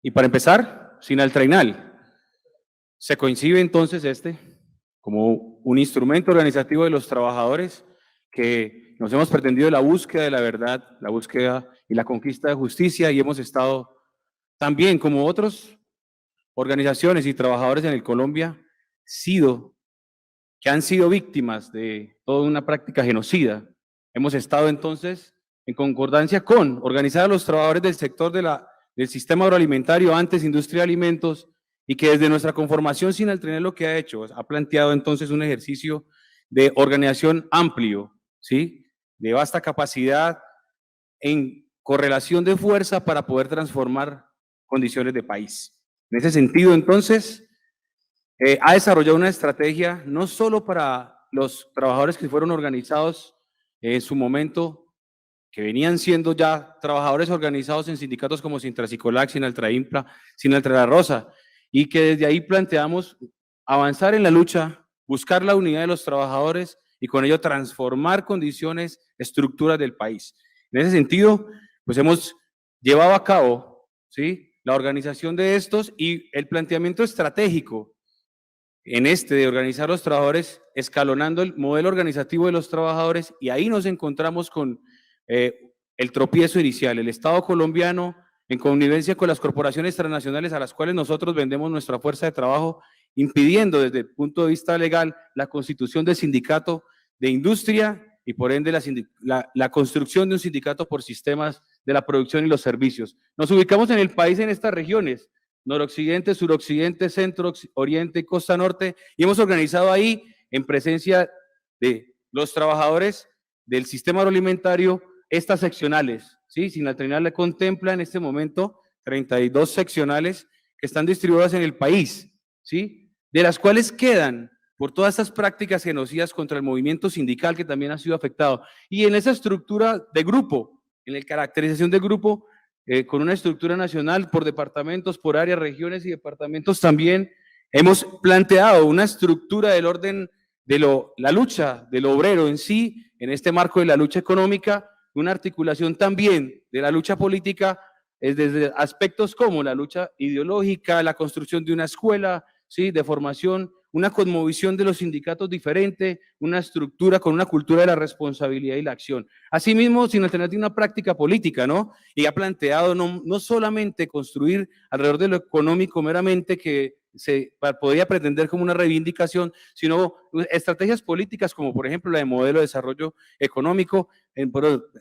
Y para empezar, Sinaltrainal. Se concibe entonces como un instrumento organizativo de los trabajadores que nos hemos pretendido la búsqueda de la verdad, la búsqueda y la conquista de justicia, y hemos estado también, como otras organizaciones y trabajadores en el Colombia, que han sido víctimas de toda una práctica genocida. Hemos estado entonces en concordancia con organizar a los trabajadores del sector del sistema agroalimentario, antes industria de alimentos, y que desde nuestra conformación Sinaltrainal lo que ha hecho, ha planteado entonces un ejercicio de organización amplio, ¿sí? De vasta capacidad en correlación de fuerza para poder transformar condiciones de país. En ese sentido, entonces, ha desarrollado una estrategia no solo para los trabajadores que fueron organizados en su momento, que venían siendo ya trabajadores organizados en sindicatos como Sintracicolac, Sinaltrainpla, Sinaltra Rosa, y que desde ahí planteamos avanzar en la lucha, buscar la unidad de los trabajadores y con ello transformar condiciones, estructuras del país. En ese sentido, pues hemos llevado a cabo, ¿sí?, la organización de estos y el planteamiento estratégico de organizar los trabajadores, escalonando el modelo organizativo de los trabajadores, y ahí nos encontramos con el tropiezo inicial, el Estado colombiano en connivencia con las corporaciones transnacionales a las cuales nosotros vendemos nuestra fuerza de trabajo, impidiendo desde el punto de vista legal la constitución del sindicato de industria y por ende la construcción de un sindicato por sistemas de la producción y los servicios. Nos ubicamos en el país en estas regiones, noroccidente, suroccidente, centro, oriente y costa norte, y hemos organizado ahí, en presencia de los trabajadores del sistema agroalimentario, estas seccionales, ¿sí? Sinaltrainal le contempla en este momento 32 seccionales que están distribuidas en el país, ¿sí? De las cuales quedan, por todas estas prácticas genocidas contra el movimiento sindical que también ha sido afectado, y en esa estructura de grupo, en la caracterización de grupo, con una estructura nacional por departamentos, por áreas, regiones y departamentos, también hemos planteado una estructura del orden de la lucha del obrero en sí, en este marco de la lucha económica, una articulación también de la lucha política, desde aspectos como la lucha ideológica, la construcción de una escuela, ¿sí?, de formación, una cosmovisión de los sindicatos diferente, una estructura con una cultura de la responsabilidad y la acción. Asimismo, Sinaltrainal tiene una práctica política, ¿no? Y ha planteado no solamente construir alrededor de lo económico meramente, que se podría pretender como una reivindicación, sino estrategias políticas como por ejemplo la de modelo de desarrollo económico,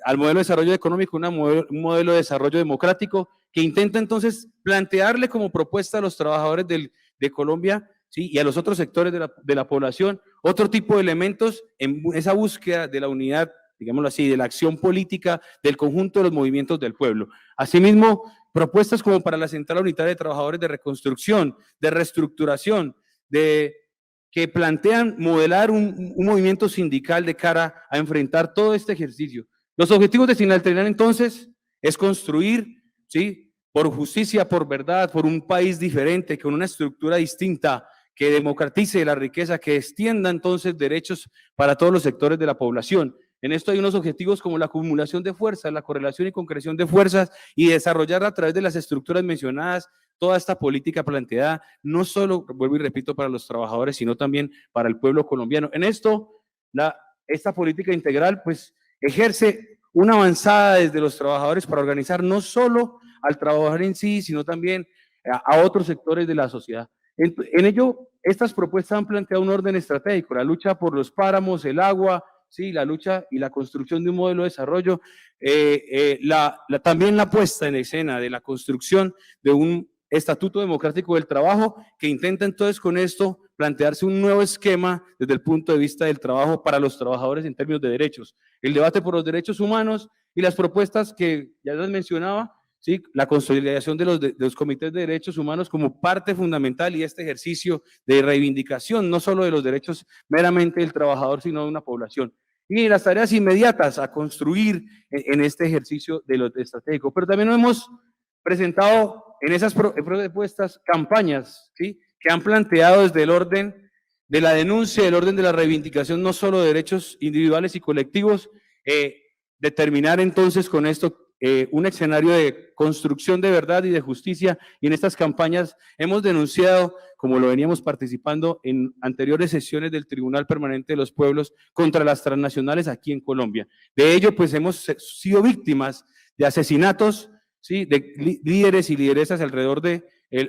al modelo de desarrollo económico un modelo de desarrollo democrático que intenta entonces plantearle como propuesta a los trabajadores de Colombia, ¿sí?, y a los otros sectores de la población otro tipo de elementos en esa búsqueda de la unidad, digámoslo así, de la acción política del conjunto de los movimientos del pueblo. Asimismo, propuestas como para la Central Unitaria de Trabajadores de Reconstrucción, de Reestructuración, que plantean modelar un movimiento sindical de cara a enfrentar todo este ejercicio. Los objetivos de Sinaltrainal entonces es construir, ¿sí?, por justicia, por verdad, por un país diferente, con una estructura distinta, que democratice la riqueza, que extienda entonces derechos para todos los sectores de la población. En esto hay unos objetivos como la acumulación de fuerzas, la correlación y concreción de fuerzas, y desarrollar a través de las estructuras mencionadas toda esta política planteada, no solo, vuelvo y repito, para los trabajadores, sino también para el pueblo colombiano. En esto, esta política integral pues ejerce una avanzada desde los trabajadores para organizar no solo al trabajador en sí, sino también a otros sectores de la sociedad. En ello, estas propuestas han planteado un orden estratégico, la lucha por los páramos, el agua, sí, la lucha y la construcción de un modelo de desarrollo, también la puesta en escena de la construcción de un estatuto democrático del trabajo que intenta entonces con esto plantearse un nuevo esquema desde el punto de vista del trabajo para los trabajadores en términos de derechos, el debate por los derechos humanos y las propuestas que ya les mencionaba, ¿sí?, la consolidación de los comités de derechos humanos como parte fundamental y este ejercicio de reivindicación no solo de los derechos meramente del trabajador, sino de una población. Y las tareas inmediatas a construir en este ejercicio de lo estratégico. Pero también hemos presentado en esas propuestas campañas, ¿sí?, que han planteado desde el orden de la denuncia, el orden de la reivindicación no solo de derechos individuales y colectivos, determinar entonces con esto un escenario de construcción de verdad y de justicia, y en estas campañas hemos denunciado, como lo veníamos participando en anteriores sesiones del Tribunal Permanente de los Pueblos, contra las transnacionales aquí en Colombia. De ello, pues hemos sido víctimas de asesinatos, ¿sí?, de líderes y lideresas alrededor de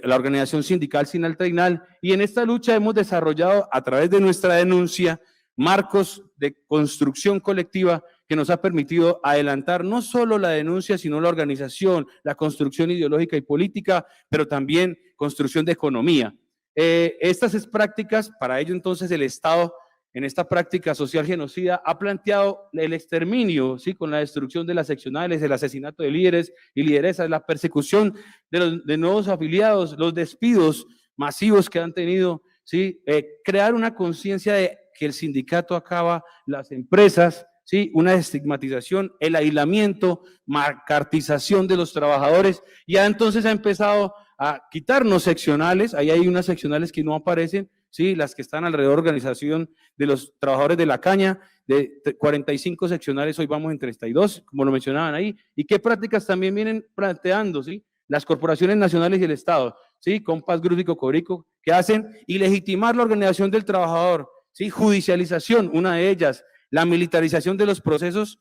la organización sindical Sinaltrainal, y en esta lucha hemos desarrollado a través de nuestra denuncia marcos de construcción colectiva que nos ha permitido adelantar no solo la denuncia, sino la organización, la construcción ideológica y política, pero también construcción de economía. Estas prácticas, para ello entonces el Estado, en esta práctica social genocida, ha planteado el exterminio, ¿sí?, con la destrucción de las seccionales, el asesinato de líderes y lideresas, la persecución de nuevos afiliados, los despidos masivos que han tenido, ¿sí?, crear una conciencia de que el sindicato acaba las empresas, ¿sí?, una estigmatización, el aislamiento, macartización de los trabajadores, y ya entonces ha empezado a quitarnos seccionales. Ahí hay unas seccionales que no aparecen, ¿sí?, las que están alrededor de la organización de los trabajadores de la caña, de 45 seccionales, hoy vamos en 32, como lo mencionaban ahí, y qué prácticas también vienen planteando, ¿sí?, las corporaciones nacionales y el Estado, ¿sí?, Compass Group y Cocorico, que hacen ilegitimar la organización del trabajador, ¿sí?, judicialización, una de ellas, la militarización de los procesos,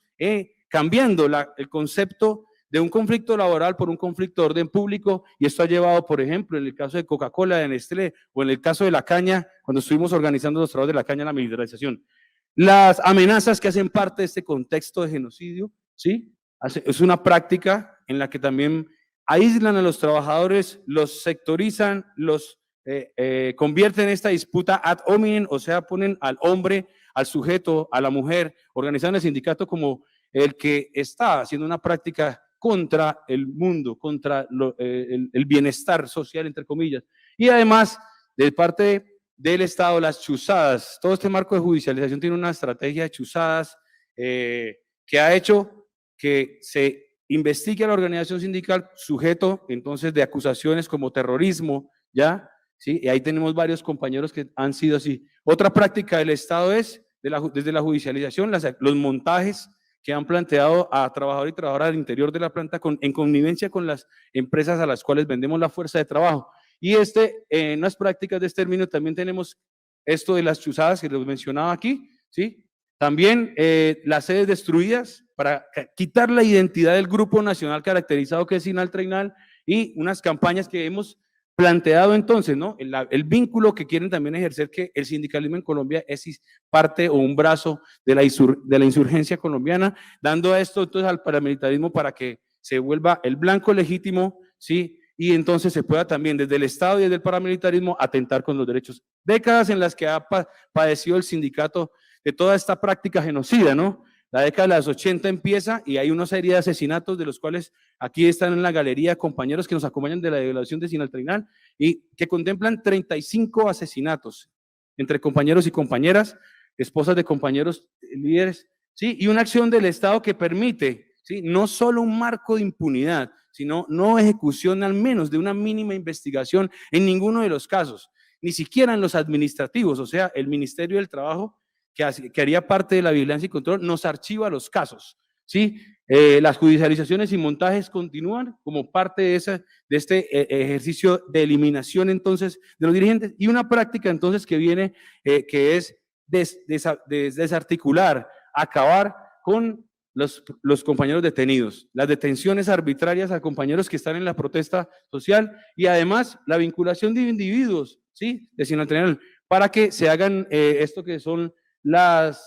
cambiando el concepto de un conflicto laboral por un conflicto de orden público, y esto ha llevado, por ejemplo, en el caso de Coca-Cola, de Nestlé, o en el caso de la caña, cuando estuvimos organizando los trabajos de la caña, la militarización. Las amenazas que hacen parte de este contexto de genocidio, ¿sí?, es una práctica en la que también aíslan a los trabajadores, los sectorizan, los convierten esta disputa ad hominem, o sea, ponen al hombre, al sujeto, a la mujer, organizando el sindicato como el que está haciendo una práctica contra el mundo, contra el bienestar social, entre comillas. Y además, de parte del Estado, las chuzadas, todo este marco de judicialización tiene una estrategia de chuzadas que ha hecho que se investigue a la organización sindical sujeto entonces de acusaciones como terrorismo, ¿ya? ¿Sí? Y ahí tenemos varios compañeros que han sido así. Otra práctica del Estado es, desde la judicialización, los montajes que han planteado a trabajadores y trabajadoras al interior de la planta en connivencia con las empresas a las cuales vendemos la fuerza de trabajo. Y en las prácticas de exterminio también tenemos esto de las chuzadas que les mencionaba aquí, ¿sí? También las sedes destruidas para quitar la identidad del grupo nacional caracterizado que es Sinaltrainal, y unas campañas que hemos planteado entonces, ¿no?, el vínculo que quieren también ejercer, que el sindicalismo en Colombia es parte o un brazo de la insurgencia colombiana, dando esto entonces al paramilitarismo para que se vuelva el blanco legítimo, ¿sí?, y entonces se pueda también desde el Estado y desde el paramilitarismo atentar con los derechos. Décadas en las que ha padecido el sindicato de toda esta práctica genocida, ¿no? La década de los 80 empieza y hay una serie de asesinatos, de los cuales aquí están en la galería compañeros que nos acompañan de la delegación de Sinaltrainal, y que contemplan 35 asesinatos entre compañeros y compañeras, esposas de compañeros líderes, ¿sí?, y una acción del Estado que permite, ¿sí?, no solo un marco de impunidad, sino no ejecución al menos de una mínima investigación en ninguno de los casos, ni siquiera en los administrativos. O sea, el Ministerio del Trabajo, que haría parte de la vigilancia y control, nos archiva los casos, ¿sí? Las judicializaciones y montajes continúan como parte de este ejercicio de eliminación entonces de los dirigentes, y una práctica entonces que viene, que es desarticular, acabar con los compañeros detenidos, las detenciones arbitrarias a compañeros que están en la protesta social, y además la vinculación de individuos, ¿sí?, de Sinaltrainal, para que se hagan esto que son los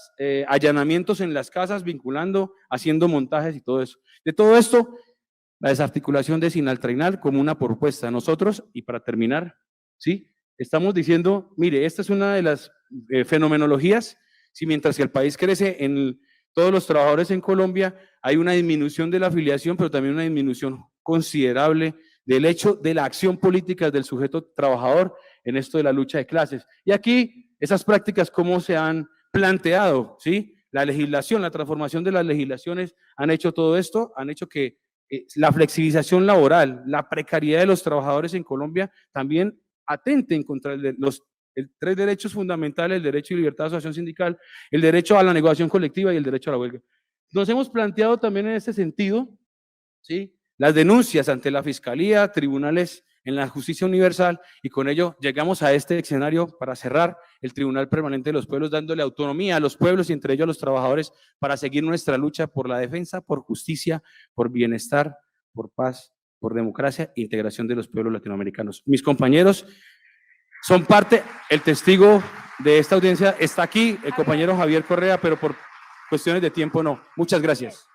allanamientos en las casas, vinculando, haciendo montajes y todo eso. De todo esto, la desarticulación de Sinaltrainal como una propuesta. Nosotros, y para terminar, ¿sí?, estamos diciendo, mire, esta es una de las fenomenologías, si mientras que el país crece en todos los trabajadores en Colombia, hay una disminución de la afiliación, pero también una disminución considerable del hecho de la acción política del sujeto trabajador en esto de la lucha de clases. Y aquí, esas prácticas, ¿cómo se han planteado? ¿Sí? La legislación, la transformación de las legislaciones han hecho todo esto, han hecho que la flexibilización laboral, la precariedad de los trabajadores en Colombia también atenten contra los tres derechos fundamentales: el derecho y libertad de asociación sindical, el derecho a la negociación colectiva y el derecho a la huelga. Nos hemos planteado también en este sentido ¿sí? Las denuncias ante la Fiscalía, tribunales en la justicia universal, y con ello llegamos a este escenario para cerrar el Tribunal Permanente de los Pueblos, dándole autonomía a los pueblos y entre ellos a los trabajadores para seguir nuestra lucha por la defensa, por justicia, por bienestar, por paz, por democracia e integración de los pueblos latinoamericanos. Mis compañeros son parte, el testigo de esta audiencia está aquí, el compañero Javier Correa, pero por cuestiones de tiempo no. Muchas gracias.